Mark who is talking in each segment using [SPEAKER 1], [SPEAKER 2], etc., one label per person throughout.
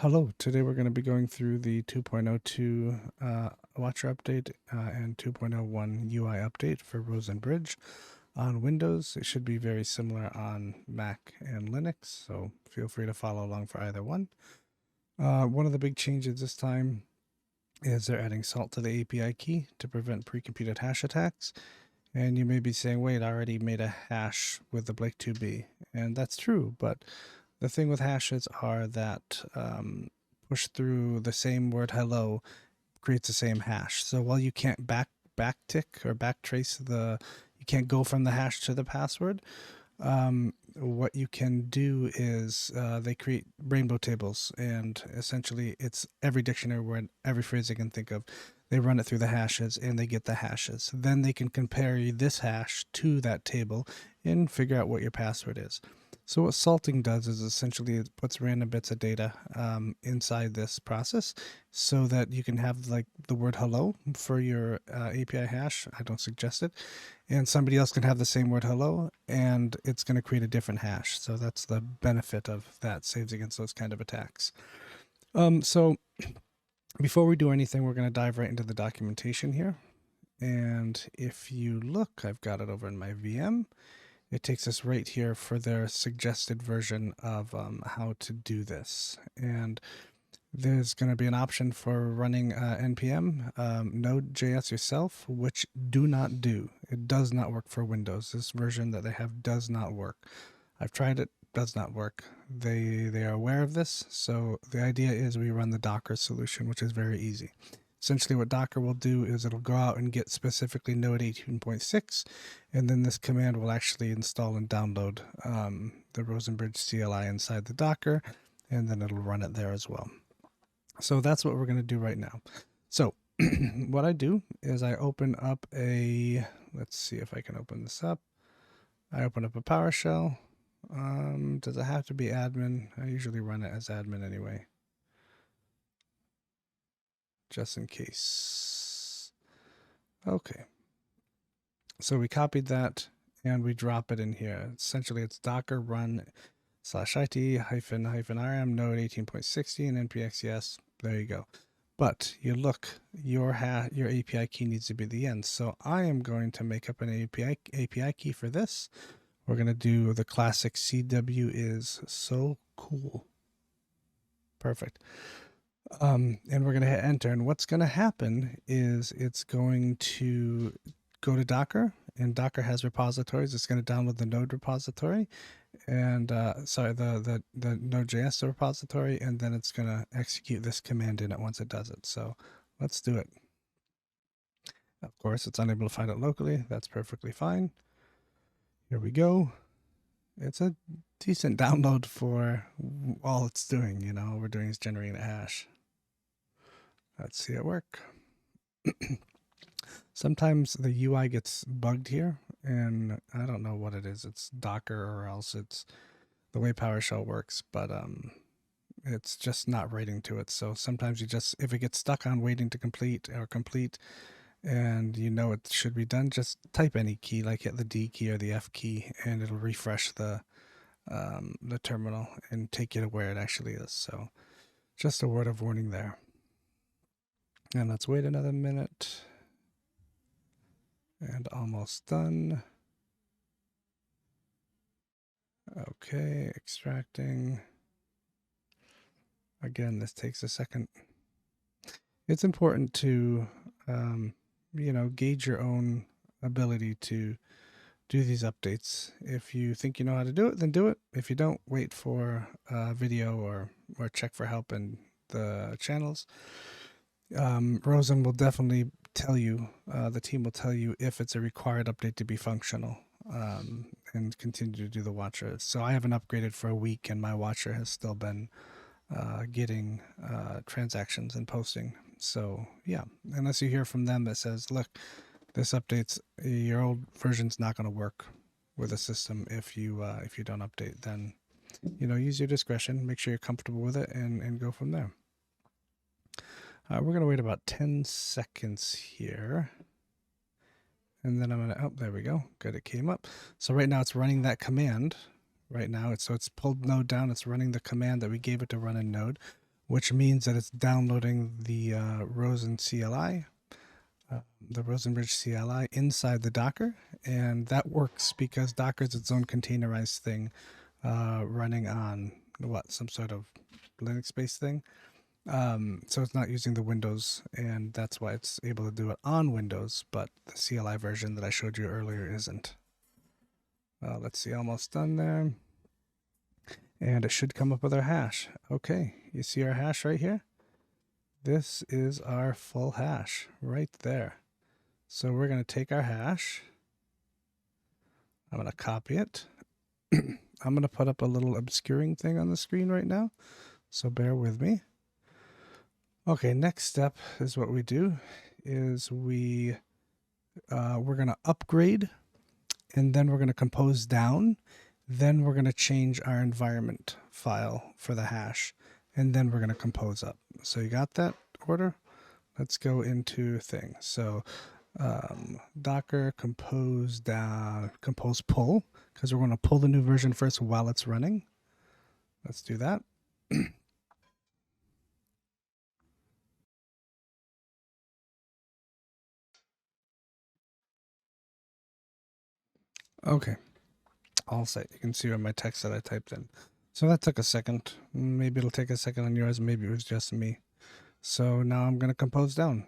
[SPEAKER 1] Hello, today we're going to be going through the 2.02 Watcher update and 2.01 UI update for Rosen Bridge on Windows. It should be very similar on Mac and Linux, so feel free to follow along for either one. One of the big changes this time is they're adding salt to the API key to prevent pre-computed hash attacks. And you may be saying, wait, I already made a hash with the Blake2B. And that's true, but the thing with hashes are that push through the same word hello creates the same hash. So while you can't backtick or backtrace you can't go from the hash to the password. What you can do is they create rainbow tables, and essentially it's every dictionary word, every phrase they can think of. They run it through the hashes and they get the hashes. Then they can compare this hash to that table and figure out what your password is. So what salting does is essentially it puts random bits of data inside this process so that you can have like the word hello for your API hash. I don't suggest it. And somebody else can have the same word hello and it's going to create a different hash. So that's the benefit of that, saves against those kind of attacks. So before we do anything, we're going to dive right into the documentation here. And if you look, I've got it over in my VM. It takes us right here for their suggested version of how to do this. And there's going to be an option for running npm Node.js yourself, which do not do. It does not work for Windows. This version that they have does not work. I've tried it, does not work. They are aware of this. So the idea is we run the Docker solution, which is very easy. Essentially what Docker will do is it'll go out and get specifically Node 18.6, and then this command will actually install and download the Rosen Bridge CLI inside the Docker, and then it'll run it there as well. So that's what we're going to do right now. So what I do is I open up let's see if I can open this up. I open up a PowerShell. Does it have to be admin? I usually run it as admin anyway, just in case. Okay. So we copied that and we drop it in here. Essentially, it's docker run /it -rm node 18.60 and npx yes. There you go. But you look, your API key needs to be the end. So I am going to make up an API key for this. We're going to do the classic CW is so cool. Perfect. And we're going to hit enter. And what's going to happen is it's going to go to Docker, and Docker has repositories. It's going to download the Node repository, and sorry, the Node.js repository, and then it's going to execute this command in it once it does it. So let's do it. Of course, it's unable to find it locally. That's perfectly fine. Here we go. It's a decent download for all it's doing. You know, all we're doing is generating a hash. Let's see it work. Sometimes the UI gets bugged here, and I don't know what it is. It's Docker or else it's the way PowerShell works, but it's just not writing to it. So sometimes if it gets stuck on waiting to complete and you know it should be done, just type any key, like hit the D key or the F key, and it'll refresh the terminal and take you to where it actually is. So just a word of warning there. And let's wait another minute. And almost done. Okay, extracting. Again, this takes a second. It's important to, gauge your own ability to do these updates. If you think you know how to do it, then do it. If you don't, wait for a video or check for help in the channels. Rosen will definitely tell you, the team will tell you if it's a required update to be functional, and continue to do the watcher. So I haven't upgraded for a week and my watcher has still been getting transactions and posting. So yeah, unless you hear from them that says, look, this update's, your old version's not going to work with the system if you don't update, then use your discretion, make sure you're comfortable with it, and go from there. We're going to wait about 10 seconds here. And then I'm going to, oh, there we go. Good, it came up. So right now it's running that command. Right now, it's pulled Node down. It's running the command that we gave it to run in Node. which means that it's downloading the Rosen CLI, the Rosen Bridge CLI inside the Docker, and that works because Docker is its own containerized thing, running on some sort of Linux-based thing. So it's not using the Windows, and that's why it's able to do it on Windows, but the CLI version that I showed you earlier isn't. Let's see, almost done there. And it should come up with our hash. Okay, you see our hash right here? This is our full hash right there. So we're going to take our hash. I'm going to copy it. I'm going to put up a little obscuring thing on the screen right now, so bear with me. Okay, next step is what we do is we're going to upgrade, and then we're going to compose down. Then we're going to change our environment file for the hash, and then we're going to compose up. So you got that order? Let's go into things. So Docker compose down, compose pull, because we're going to pull the new version first while it's running. Let's do that. Okay, all set. You can see my text that I typed in. So that took a second. Maybe it'll take a second on yours. Maybe it was just me. So now I'm going to compose down.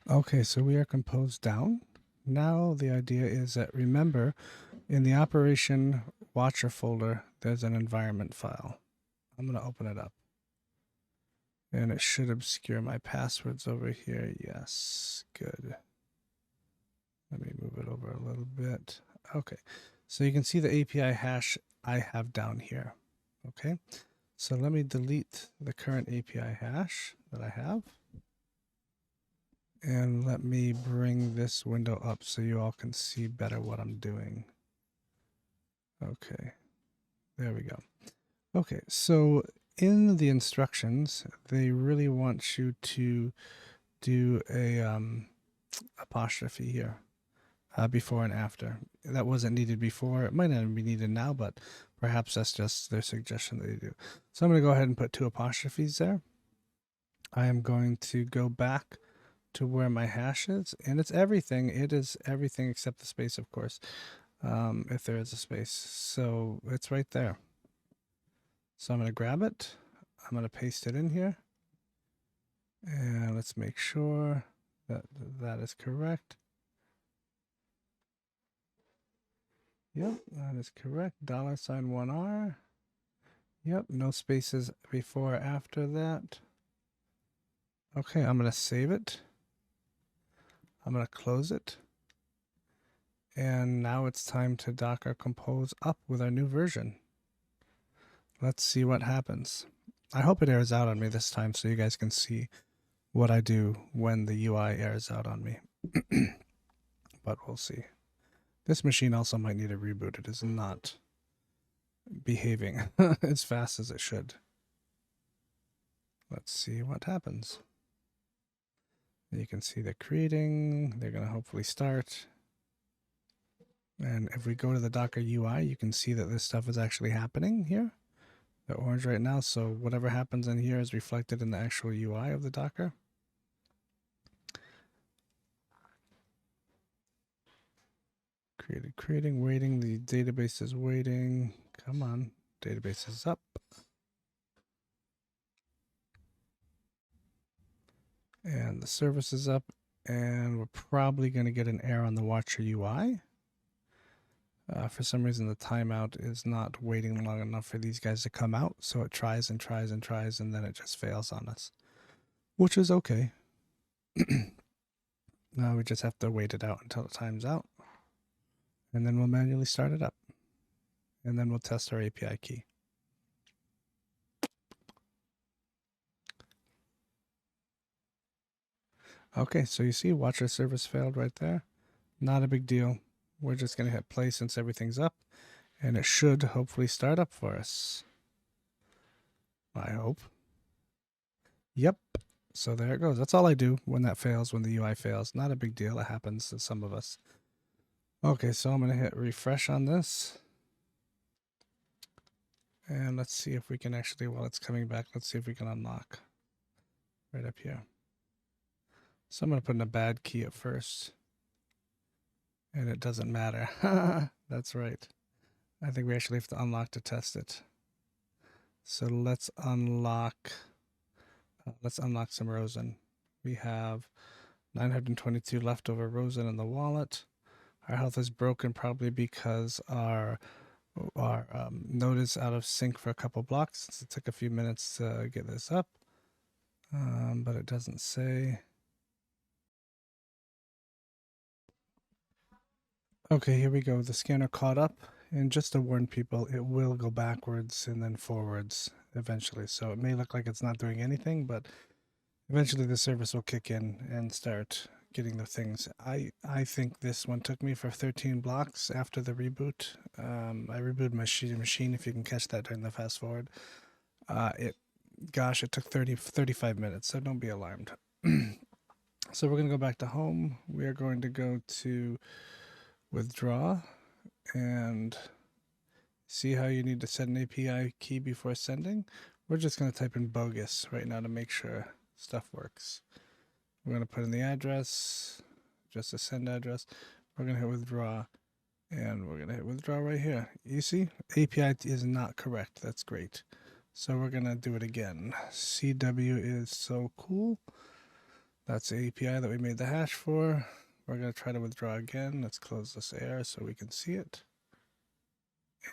[SPEAKER 1] Okay, so we are composed down. Now the idea is that, remember, in the operation watcher folder, there's an environment file. I'm going to open it up. And it should obscure my passwords over here. Yes, good. Let me move it over a little bit. Okay, so you can see the API hash I have down here. Okay, so let me delete the current API hash that I have. And let me bring this window up so you all can see better what I'm doing. Okay, there we go. Okay, so in the instructions, they really want you to do a apostrophe here, before and after. That wasn't needed before. It might not be needed now, but perhaps that's just their suggestion that they do. So I'm going to go ahead and put 2 apostrophes there. I am going to go back to where my hash is, and it's everything. It is everything except the space, of course, if there is a space. So it's right there. So I'm going to grab it. I'm going to paste it in here. And let's make sure that that is correct. Yep, that is correct. $1R. Yep, no spaces before or after that. Okay, I'm going to save it. I'm going to close it. And now it's time to Docker compose up with our new version. Let's see what happens. I hope it airs out on me this time so you guys can see what I do when the UI airs out on me. But we'll see. This machine also might need a reboot. It is not behaving as fast as it should. Let's see what happens. You can see they're creating. They're going to hopefully start. And if we go to the Docker UI, you can see that this stuff is actually happening here. They're orange right now, so whatever happens in here is reflected in the actual UI of the Docker. Creating, waiting. The database is waiting. Come on, database is up. And the service is up, and we're probably going to get an error on the Watcher UI. For some reason, the timeout is not waiting long enough for these guys to come out, so it tries and tries and tries, and then it just fails on us, which is okay. Now we just have to wait it out until it times out, and then we'll manually start it up, and then we'll test our API key. Okay, so you see Watcher service failed right there. Not a big deal. We're just going to hit play since everything's up, and it should hopefully start up for us. I hope. Yep. So there it goes. That's all I do when that fails, when the UI fails. Not a big deal. It happens to some of us. Okay, so I'm going to hit refresh on this. And let's see if we can actually, while it's coming back, let's see if we can unlock right up here. So I'm going to put in a bad key at first. And it doesn't matter. That's right. I think we actually have to unlock to test it. So let's unlock some Rosen. We have 922 leftover Rosen in the wallet. Our health is broken probably because our node is out of sync for a couple blocks. It took a few minutes to get this up, but it doesn't say. Okay, here we go. The scanner caught up, and just to warn people, it will go backwards and then forwards eventually. So it may look like it's not doing anything, but eventually the service will kick in and start getting the things. I think this one took me for 13 blocks after the reboot. I rebooted my machine, if you can catch that during the fast forward. It took 35 minutes, so don't be alarmed. So we're going to go back to home. We are going to go to withdraw and see how you need to set an API key before sending. We're just going to type in bogus right now to make sure stuff works. We're going to put in the address, just a send address. We're going to hit withdraw, and we're going to hit withdraw right here. You see, API is not correct. That's great. So we're going to do it again. CW is so cool. That's the API that we made the hash for. We're going to try to withdraw again. Let's close this error so we can see it.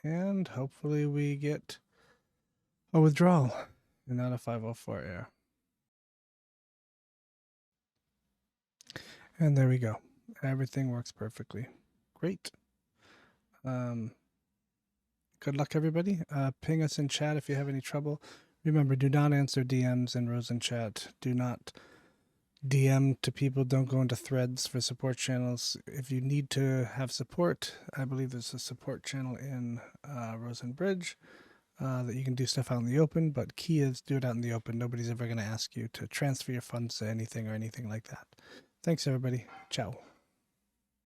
[SPEAKER 1] And hopefully we get a withdrawal and not a 504 error. And there we go. Everything works perfectly. Great. Good luck, everybody. Ping us in chat if you have any trouble. Remember, do not answer DMs in Rosen chat. Do not DM to people. Don't go into threads for support channels. If you need to have support, I believe there's a support channel in Rosen Bridge that you can do stuff out in the open, but key is do it out in the open. Nobody's ever going to ask you to transfer your funds to anything or anything like that. Thanks, everybody. Ciao.